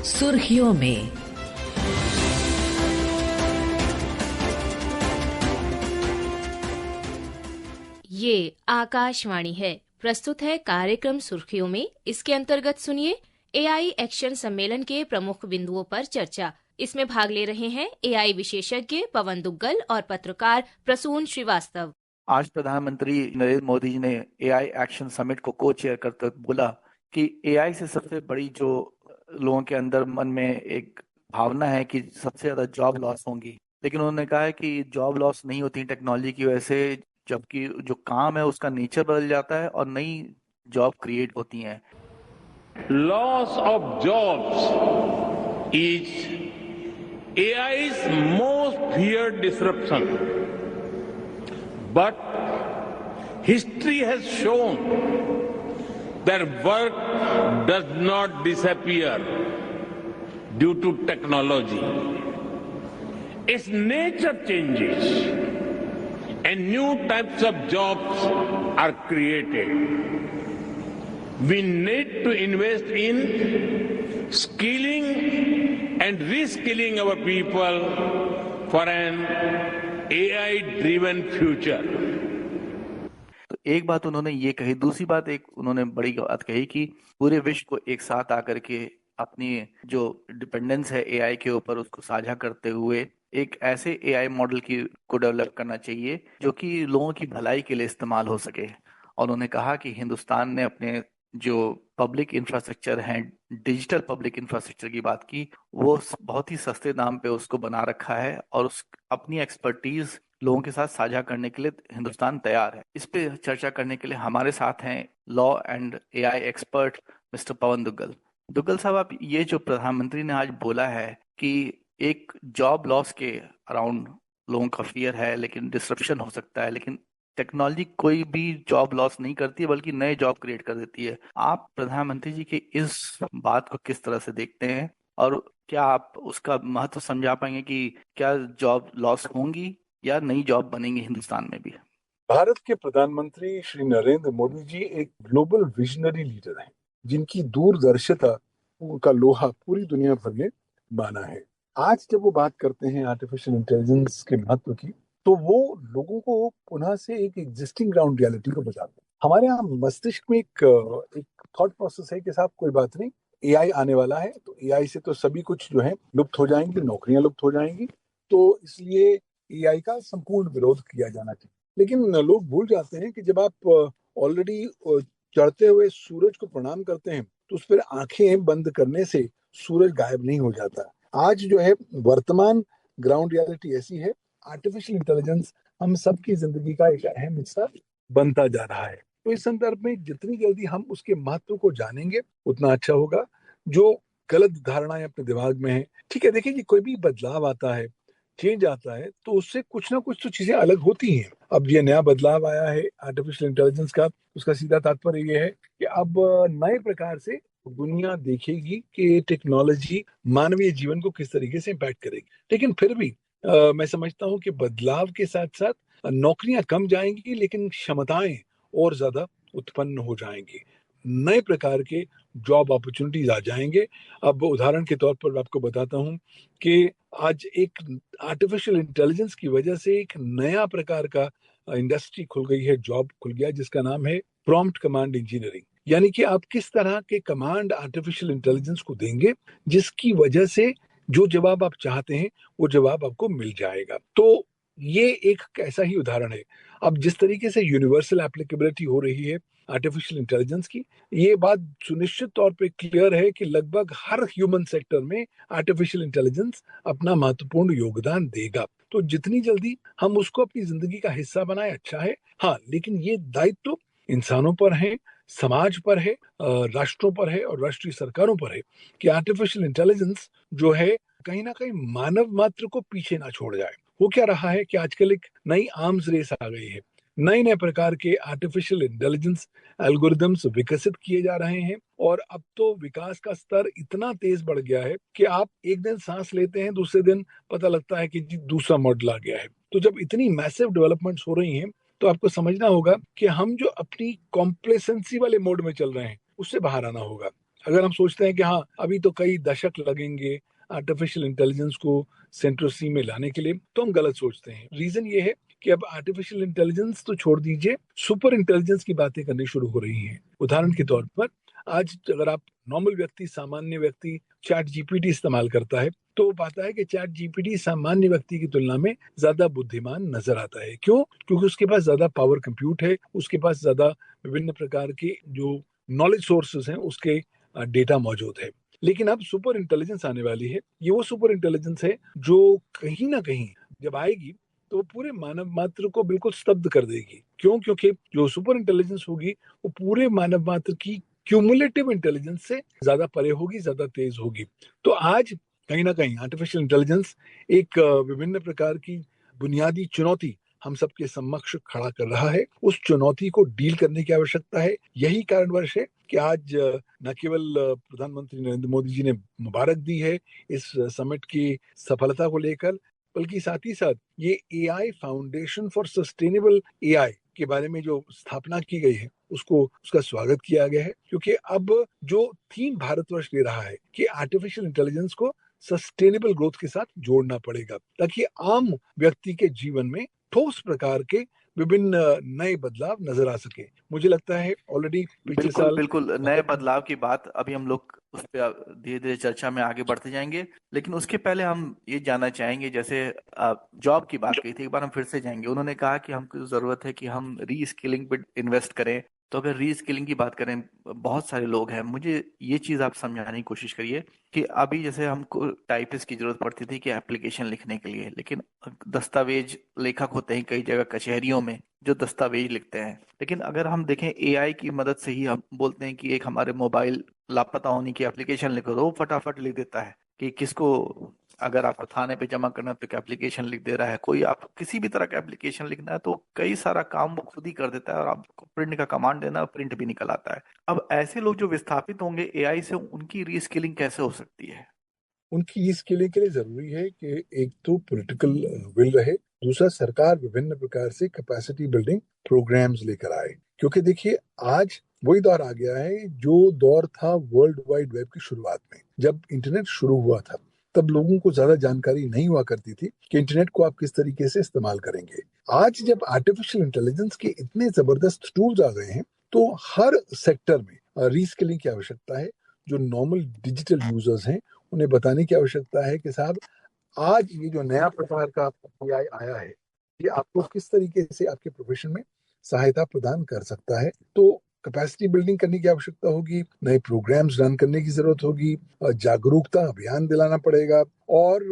सुर्खियों में। ये आकाशवाणी है। प्रस्तुत है कार्यक्रम सुर्खियों में। इसके अंतर्गत सुनिए एआई एक्शन सम्मेलन के प्रमुख बिंदुओं पर चर्चा। इसमें भाग ले रहे हैं एआई विशेषज्ञ पवन दुग्गल और पत्रकार प्रसून श्रीवास्तव। आज प्रधानमंत्री नरेंद्र मोदी जी ने एआई एक्शन समिट को को चेयर करते हुए बोला कि एआई से सबसे बड़ी जो लोगों के अंदर मन में एक भावना है कि सबसे ज्यादा जॉब लॉस होंगी, लेकिन उन्होंने कहा है कि जॉब लॉस नहीं होती टेक्नोलॉजी की वजह से, जबकि जो काम है उसका नेचर बदल जाता है और नई जॉब क्रिएट होती हैं। Loss of jobs is AI's most feared disruption. But history has shown that work does not disappear due to technology. Its nature changes and new types of jobs are created. We need to invest in skilling and reskilling our people for an AI-driven future. तो एक बात उन्होंने ये कही, दूसरी बात एक उन्होंने बड़ी बात कही कि पूरे विश्व को एक साथ आकर के अपनी जो डिपेंडेंस है एआई के ऊपर उसको साझा करते हुए एक ऐसे एआई मॉडल को डेवलप करना चाहिए जो कि लोगों की भलाई के लिए इस्तेमाल हो सके। और उन्होंने कहा कि हिंदुस्तान ने अपने जो पब्लिक इंफ्रास्ट्रक्चर है, डिजिटल पब्लिक इंफ्रास्ट्रक्चर की बात की, वो बहुत ही सस्ते दाम पे उसको बना रखा है और उस अपनी एक्सपर्टीज लोगों के साथ साझा करने के लिए हिंदुस्तान तैयार है। इस पे चर्चा करने के लिए हमारे साथ हैं law and AI expert mister Pawan Duggal. Duggal sahab, आप ये जो प्रधानमंत्री ने आज बोला है कि एक जॉब लॉस के अराउंड लोगों का फियर है, लेकिन डिसरप्शन हो सकता है, लेकिन टेक्नोलॉजी कोई भी जॉब लॉस नहीं करती है बल्कि नए जॉब क्रिएट कर देती है। आप प्रधानमंत्री जी की इस बात को किस तरह से देखते हैं और क्या आप उसका महत्व समझा पाएंगे कि क्या जॉब लॉस होंगी या नई जॉब बनेंगी हिंदुस्तान में भी? भारत के प्रधानमंत्री श्री नरेंद्र मोदी जी एक ग्लोबल विजनरी लीडर हैं, जिनकी दूरदर्शिता का लोहा पूरी दुनिया भर में माना है। आज जब वो बात करते हैं आर्टिफिशियल इंटेलिजेंस के महत्व की, तो वो लोगों को पुनः से एक एग्जिस्टिंग ग्राउंड रियलिटी को बताते हैं। हमारे यहाँ मस्तिष्क में एक थॉट प्रोसेस है कि साहब कोई बात नहीं, एआई आने वाला है, तो एआई से तो सभी कुछ जो है लुप्त हो जाएंगी, नौकरियां लुप्त हो जाएंगी, तो इसलिए एआई का संपूर्ण विरोध किया जाना चाहिए। लेकिन लोग भूल जाते हैं कि जब आप ऑलरेडी चढ़ते हुए सूरज को प्रणाम करते हैं तो उस पर आंखें बंद करने से सूरज गायब नहीं हो जाता। आज जो है वर्तमान ग्राउंड रियलिटी ऐसी है, आर्टिफिशियल इंटेलिजेंस हम सबकी जिंदगी का एक अहम हिस्सा बनता जा रहा है। तो इस संदर्भ में जितनी जल्दी हम उसके महत्व को जानेंगे उतना अच्छा होगा। जो गलत धारणाएं अपने दिमाग में है, ठीक है, देखिए जी, कोई भी बदलाव आता है, चेंज आता है, तो उससे कुछ ना कुछ तो चीजें अलग होती हैं। अब ये नया बदलाव आया है आर्टिफिशियल इंटेलिजेंस का, उसका सीधा तात्पर्य ये है कि अब नए प्रकार से दुनिया देखेगी कि टेक्नोलॉजी मानवीय जीवन को किस तरीके से इम्पैक्ट करेगी। लेकिन फिर भी मैं समझता हूँ कि बदलाव के साथ साथ नौकरियां कम जाएंगी, लेकिन क्षमताएं और ज्यादा उत्पन्न हो जाएंगी, नए प्रकार के जॉब अपॉर्चुनिटीज आ जाएंगे। अब उदाहरण के तौर पर आपको बताता हूं कि आज एक आर्टिफिशियल इंटेलिजेंस की वजह से एक नया प्रकार का इंडस्ट्री खुल गई है, जॉब खुल गया, जिसका नाम है प्रॉम्प्ट कमांड इंजीनियरिंग। यानी कि आप किस तरह के कमांड आर्टिफिशियल इंटेलिजेंस को देंगे जिसकी वजह से जो जवाब आप चाहते हैं वो जवाब आपको मिल जाएगा। तो ये एक ऐसा ही उदाहरण है। अब जिस तरीके से यूनिवर्सल एप्लीकेबिलिटी हो रही है आर्टिफिशियल इंटेलिजेंस की, ये बात सुनिश्चित तौर पे क्लियर है कि लगभग हर ह्यूमन सेक्टर में आर्टिफिशियल इंटेलिजेंस अपना महत्वपूर्ण योगदान देगा। तो जितनी जल्दी हम उसको अपनी जिंदगी का हिस्सा बनाए अच्छा है। हाँ, लेकिन ये दायित्व इंसानों पर है, समाज पर है, राष्ट्रों पर है और राष्ट्रीय सरकारों पर है कि आर्टिफिशियल इंटेलिजेंस जो है कहीं ना कहीं मानव मात्र को पीछे ना छोड़ जाए। वो क्या रहा है कि आजकल एक नई आर्म्स रेस आ गई है, नए नए प्रकार के आर्टिफिशियल इंटेलिजेंस एल्गोरिदम्स विकसित किए जा रहे हैं और अब तो विकास का स्तर इतना तेज बढ़ गया है कि आप एक दिन सांस लेते हैं, दूसरे दिन पता लगता है कि जी दूसरा मॉडल आ गया है। तो जब इतनी मैसिव डेवलपमेंट्स हो रही हैं तो आपको समझना होगा कि हम जो अपनी कॉम्प्लेसेंसी वाले मोड में चल रहे हैं उससे बाहर आना होगा। अगर हम सोचते हैं कि हाँ अभी तो कई दशक लगेंगे आर्टिफिशियल इंटेलिजेंस को सेंट्रोसी में लाने के लिए, तो हम गलत सोचते हैं। रीजन ये है कि अब आर्टिफिशियल इंटेलिजेंस तो छोड़ दीजिए, सुपर इंटेलिजेंस की बातें करनी शुरू हो रही हैं। उदाहरण के तौर पर आज अगर आप नॉर्मल व्यक्ति, सामान्य व्यक्ति चैट जीपीटी इस्तेमाल करता है तो वो पाता है कि चैट जीपीटी सामान्य व्यक्ति की तुलना में ज्यादा बुद्धिमान नजर आता है। क्यों? क्योंकि उसके पास ज्यादा पावर कंप्यूट है, उसके पास ज्यादा विभिन्न प्रकार के जो नॉलेज सोर्सेज हैं उसके डेटा मौजूद है। लेकिन अब सुपर इंटेलिजेंस आने वाली है। ये वो सुपर इंटेलिजेंस है जो कहीं ना कहीं जब आएगी तो वो पूरे मानव मात्र को बिल्कुल स्तब्ध कर देगी। क्यों? क्योंकि जो सुपर इंटेलिजेंस होगी वो पूरे मानव मात्र की क्यूमुलेटिव इंटेलिजेंस से ज्यादा परे होगी, ज्यादा तेज होगी। तो आज कहीं ना कहीं आर्टिफिशियल इंटेलिजेंस एक विभिन्न प्रकार की बुनियादी चुनौती हम सबके समक्ष खड़ा कर रहा है। उस चुनौती को डील करने की आवश्यकता है। यही कारणवश है कि आज न केवल प्रधानमंत्री नरेंद्र मोदी जी ने मुबारक दी है इस समिट की सफलता को लेकर, बल्कि साथ ही साथ ये AI foundation for sustainable AI के बारे में जो स्थापना की गई है उसका स्वागत किया गया है। क्योंकि अब जो थीम भारतवर्ष ले रहा है कि आर्टिफिशियल इंटेलिजेंस को सस्टेनेबल ग्रोथ के साथ जोड़ना पड़ेगा ताकि आम व्यक्ति के जीवन में ठोस प्रकार के विभिन्न नए बदलाव नजर आ सके। मुझे लगता है ऑलरेडी पिछले साल बिल्कुल नए बदलाव की बात अभी हम लोग उस पर धीरे धीरे चर्चा में आगे बढ़ते जाएंगे, लेकिन उसके पहले हम ये जानना चाहेंगे, जैसे जॉब की बात कही थी, एक बार हम फिर से जाएंगे। उन्होंने कहा कि हमको जरूरत है कि हम री स्किलिंग पे इन्वेस्ट करें। तो अगर री स्किलिंग की बात करें, बहुत सारे लोग हैं, मुझे ये चीज आप समझाने की कोशिश करिए कि अभी जैसे हमको टाइपिस्ट की जरूरत पड़ती थी कि एप्लीकेशन लिखने के लिए, लेकिन दस्तावेज लेखक होते हैं कई जगह कचहरियों में जो दस्तावेज लिखते हैं। लेकिन अगर हम देखें एआई की मदद से ही हम बोलते हैं कि एक हमारे मोबाइल लापता होने की एप्लीकेशन लिखो, तो वो फटाफट लिख देता है कि किसको, अगर आपको थाने पे जमा करना है तो एक एप्लीकेशन लिख दे रहा है, कोई आप किसी भी तरह का एप्लीकेशन लिखना है तो कई सारा काम वो खुद ही कर देता है, और आपको प्रिंट का कमांड देना है, प्रिंट भी निकल आता है। अब ऐसे लोग जो विस्थापित होंगे एआई से, उनकी रीस्किलिंग कैसे हो सकती है? उनकी इसके लिए जरूरी है कि एक तो पॉलिटिकल विल रहे, दूसरा सरकार विभिन्न प्रकार से कैपेसिटी बिल्डिंग प्रोग्राम्स लेकर आए। क्योंकि देखिए आज वही दौर आ गया है जो दौर था वर्ल्ड वाइड वेब की शुरुआत में। जब इंटरनेट शुरू हुआ था तब लोगों को ज्यादा जानकारी नहीं हुआ करती थी कि इंटरनेट को आप किस तरीके से इस्तेमाल करेंगे। आज जब आर्टिफिशियल इंटेलिजेंस के इतने जबरदस्त टूल्स आ गए हैं तो हर सेक्टर में रीस्किलिंग की आवश्यकता है। जो नॉर्मल डिजिटल यूजर्स हैं उन्हें बताने की आवश्यकता है कि साहब आज ये जो नया प्रकार का एआई आया है ये आपको किस तरीके से आपके प्रोफेशन में सहायता प्रदान कर सकता है। तो कैपेसिटी बिल्डिंग करने की आवश्यकता होगी, नए प्रोग्राम्स रन करने की जरूरत होगी, जागरूकता अभियान दिलाना पड़ेगा, और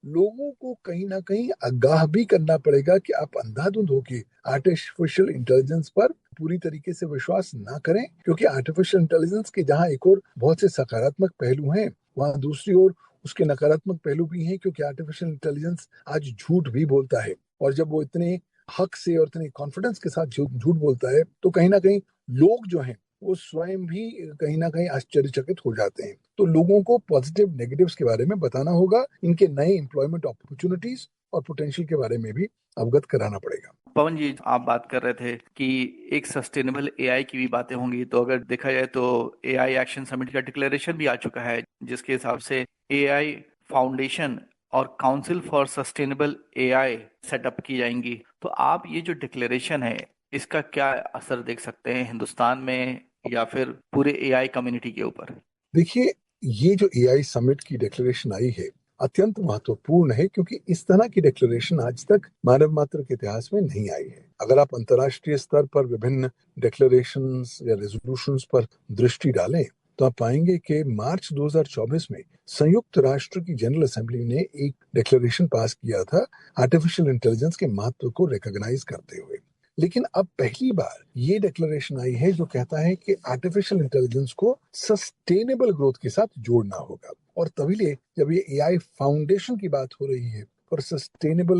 लोगों को कहीं ना कहीं आगाह भी करना पड़ेगा कि आप अंधाधुंध होके आर्टिफिशियल इंटेलिजेंस पर पूरी तरीके से विश्वास ना करें। क्योंकि आर्टिफिशियल इंटेलिजेंस के जहां एक और बहुत से सकारात्मक पहलू हैं, वहां दूसरी ओर उसके नकारात्मक पहलू भी हैं। क्योंकि आर्टिफिशियल इंटेलिजेंस आज झूठ भी बोलता है, और जब वो इतने हक से और इतने कॉन्फिडेंस के साथ झूठ बोलता है तो कहीं ना कहीं लोग जो हैं वो स्वयं भी कहीं ना कहीं आश्चर्यचकित हो जाते हैं। तो लोगों को पॉजिटिव नेगेटिव्स के बारे में बताना होगा, इनके नए एम्प्लॉयमेंट अपॉर्चुनिटीज और पोटेंशियल के बारे में भी अवगत कराना पड़ेगा। पवन जी, आप बात कर रहे थे कि एक सस्टेनेबल एआई की भी बातें होंगी, तो अगर देखा जाए तो एआई एक्शन समिट का डिक्लेरेशन भी आ चुका है, जिसके हिसाब से एआई फाउंडेशन और council for sustainable AI setup की जाएंगी। तो आप ये जो डिक्लेरेशन है इसका क्या असर देख सकते हैं हिंदुस्तान में या फिर पूरे एआई कम्युनिटी के ऊपर? देखिए, ये जो एआई समिट की डिक्लेरेशन आई है अत्यंत महत्वपूर्ण है, क्योंकि इस तरह की डिक्लेरेशन आज तक मानव मात्र के इतिहास में नहीं आई है। अगर आप अंतर्राष्ट्रीय स्तर पर विभिन्न डिक्लेरेशंस या रेजोल्यूशंस पर दृष्टि डालें तो आप पाएंगे कि मार्च 2024 में संयुक्त राष्ट्र की जनरल असेंबली ने एक डिक्लेरेशन पास किया था आर्टिफिशियल इंटेलिजेंस के महत्व को रिकॉग्नाइज करते हुए। लेकिन अब पहली बार ये डिक्लेरेशन आई है जो कहता है कि आर्टिफिशियल इंटेलिजेंस को सस्टेनेबल ग्रोथ के साथ जोड़ना होगा। और तभी जब ये एआई फाउंडेशन की बात हो रही है और सस्टेनेबल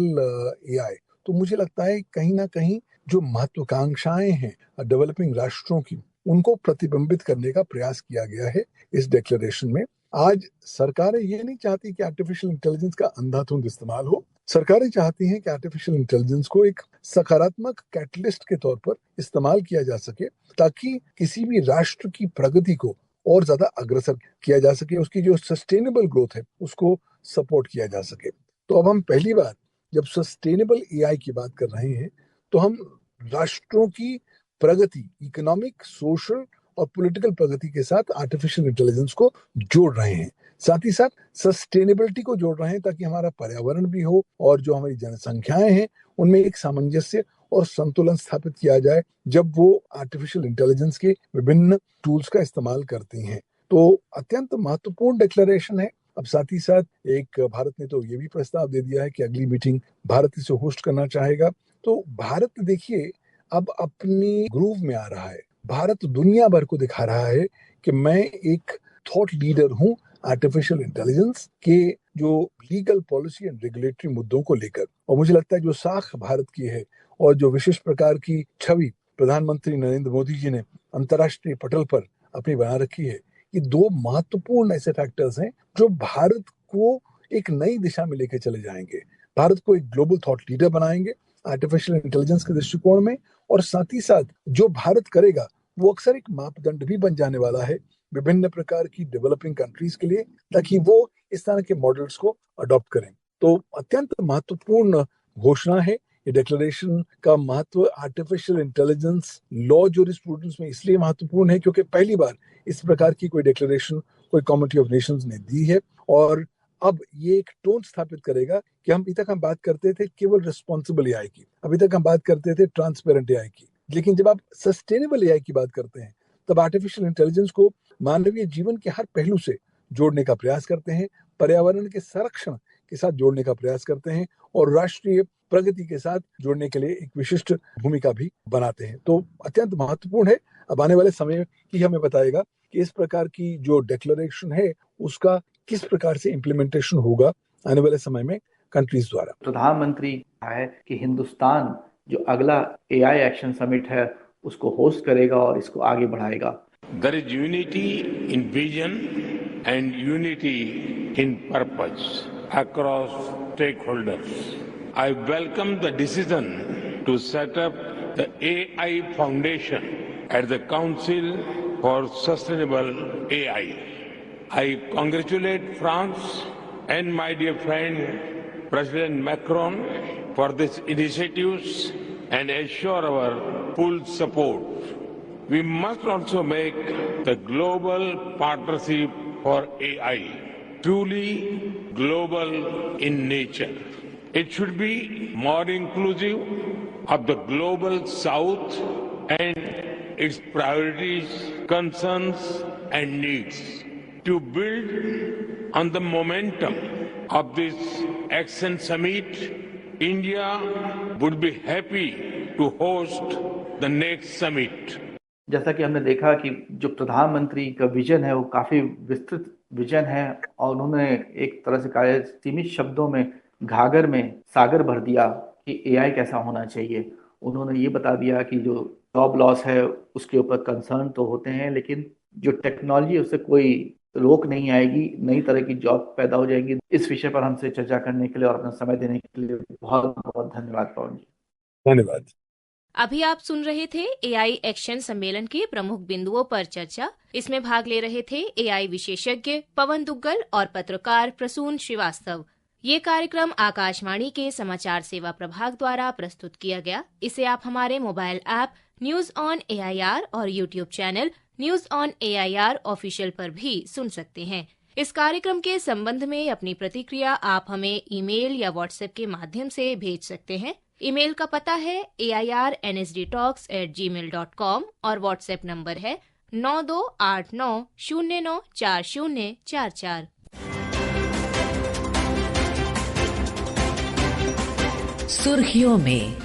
एआई, तो मुझे लगता है कहीं ना कहीं जो महत्वाकांक्षाएं हैं डेवलपिंग राष्ट्रों की, उनको प्रतिबिंबित करने का प्रयास किया गया है इस डिक्लेरेशन में। आज सरकारें ये नहीं चाहती कि आर्टिफिशियल इंटेलिजेंस का अंधाधुंध इस्तेमाल हो। सरकारें चाहती हैं कि आर्टिफिशियल इंटेलिजेंस को एक सकारात्मक कैटलिस्ट के तौर पर इस्तेमाल किया जा सके, ताकि किसी भी राष्ट्र की प्रगति को और ज्यादा अग्रसर किया जा सके, उसकी जो सस्टेनेबल ग्रोथ है उसको सपोर्ट किया जा सके। तो अब हम पहली बार जब सस्टेनेबल एआई की बात कर रहे हैं तो हम राष्ट्रों की प्रगति, इकोनॉमिक, सोशल और पॉलिटिकल प्रगति के साथ आर्टिफिशियल इंटेलिजेंस को जोड़ रहे हैं, साथ ही साथ सस्टेनेबिलिटी को जोड़ रहे हैं ताकि हमारा पर्यावरण भी हो और जो हमारी जनसंख्याएं हैं उनमें एक सामंजस्य और संतुलन स्थापित किया जाए जब वो आर्टिफिशियल इंटेलिजेंस के विभिन्न टूल्स का इस्तेमाल करती हैं। तो अत्यंत महत्वपूर्ण डिक्लेरेशन है। अब साथ ही साथ एक भारत ने तो ये भी प्रस्ताव दे दिया है कि अगली मीटिंग भारत इसे होस्ट करना चाहेगा। तो भारत देखिए अब अपनी ग्रूव में आ रहा है। भारत दुनिया भर को दिखा रहा है कि मैं एक थॉट लीडर हूं आर्टिफिशियल इंटेलिजेंस के जो लीगल पॉलिसी एंड रेगुलेटरी मुद्दों को लेकर। और मुझे लगता है जो साख भारत की है और जो विशेष प्रकार की छवि प्रधानमंत्री नरेंद्र मोदी जी ने अंतर्राष्ट्रीय पटल पर अपनी बना रखी है, ये दो महत्वपूर्ण ऐसे फैक्टर्स हैं जो भारत को एक नई दिशा में लेकर चले जाएंगे, भारत को एक ग्लोबल थॉट लीडर बनाएंगे आर्टिफिशियल इंटेलिजेंस के दृष्टिकोण में। और साथ ही साथ जो भारत करेगा वो अक्सर एक मापदंड भी बन जाने वाला है विभिन्न प्रकार की डेवलपिंग कंट्रीज के लिए, ताकि वो इस तरह के मॉडल्स को अडॉप्ट करें। तो अत्यंत महत्वपूर्ण घोषणा है। ये डिक्लेरेशन का महत्व आर्टिफिशियल इंटेलिजेंस लॉ जूरिस्प्रूडेंस में इसलिए महत्वपूर्ण है क्योंकि पहली बार इस प्रकार की कोई डिक्लेरेशन कोई कमिटी ऑफ नेशंस ने दी है। और अब ये एक टोन स्थापित करेगा कि अभी तक हम बात करते थे केवल रिस्पॉन्सिबल एआई की, अभी तक हम बात करते थे ट्रांसपेरेंट एआई की, लेकिन जब आप सस्टेनेबल एआई की बात करते हैं तब आर्टिफिशियल इंटेलिजेंस को मानवीय जीवन के हर पहलू से जोड़ने का प्रयास करते हैं, पर्यावरण के संरक्षण के साथ जोड़ने का प्रयास करते हैं और राष्ट्रीय प्रगति के साथ जोड़ने के लिए एक विशिष्ट भूमिका भी बनाते हैं। तो अत्यंत महत्वपूर्ण है। अब आने वाले समय ही हमें बताएगा कि इस प्रकार की जो डिक्लेरेशन है उसका किस प्रकार से इम्प्लीमेंटेशन होगा आने वाले समय में कंट्रीज द्वारा। प्रधानमंत्री कहा है कि हिंदुस्तान जो अगला एआई एक्शन समिट है उसको होस्ट करेगा और इसको आगे बढ़ाएगा। There is unity in vision and unity in purpose across stakeholders. I welcome the decision to set up the AI Foundation at the Council for Sustainable AI. I congratulate France and my dear friend President Macron for these initiatives and assure our full support. We must also make the global partnership for AI truly global in nature. It should be more inclusive of the global South and its priorities, concerns and needs. To build on the momentum of this Action Summit, India would be happy to host the next summit. जैसा कि हमने देखा कि जो प्रधानमंत्री का vision है वो काफी विस्तृत विजन है और उन्होंने एक तरह से कहा सीमित शब्दों में घाघर में सागर भर दिया कि एआई कैसा होना चाहिए। उन्होंने ये बता दिया कि जो जॉब लॉस है उसके ऊपर कंसर्न तो होते हैं, लेकिन जो टेक्नोलॉजी उससे कोई रोक नहीं आएगी, नई तरह की जॉब पैदा हो जाएंगी। इस विषय पर हमसे चर्चा करने के लिए और अपना समय देने के लिए बहुत बहुत धन्यवाद पवन जी। धन्यवाद। अभी आप सुन रहे थे एआई एक्शन सम्मेलन के प्रमुख बिंदुओं पर चर्चा। इसमें भाग ले रहे थे एआई विशेषज्ञ पवन दुग्गल और पत्रकार प्रसून श्रीवास्तव। ये कार्यक्रम आकाशवाणी के समाचार सेवा प्रभाग द्वारा प्रस्तुत किया गया। इसे आप हमारे mobile app news on AIR और YouTube channel news on AIR official पर भी सुन सकते हैं। इस कार्यक्रम के संबंध में अपनी प्रतिक्रिया आप हमें ईमेल या व्हाट्सएप के माध्यम से भेज सकते हैं। ईमेल का पता है airnsdtalks@gmail.com और व्हाट्सएप नंबर है 9289094044। सुर्खियों में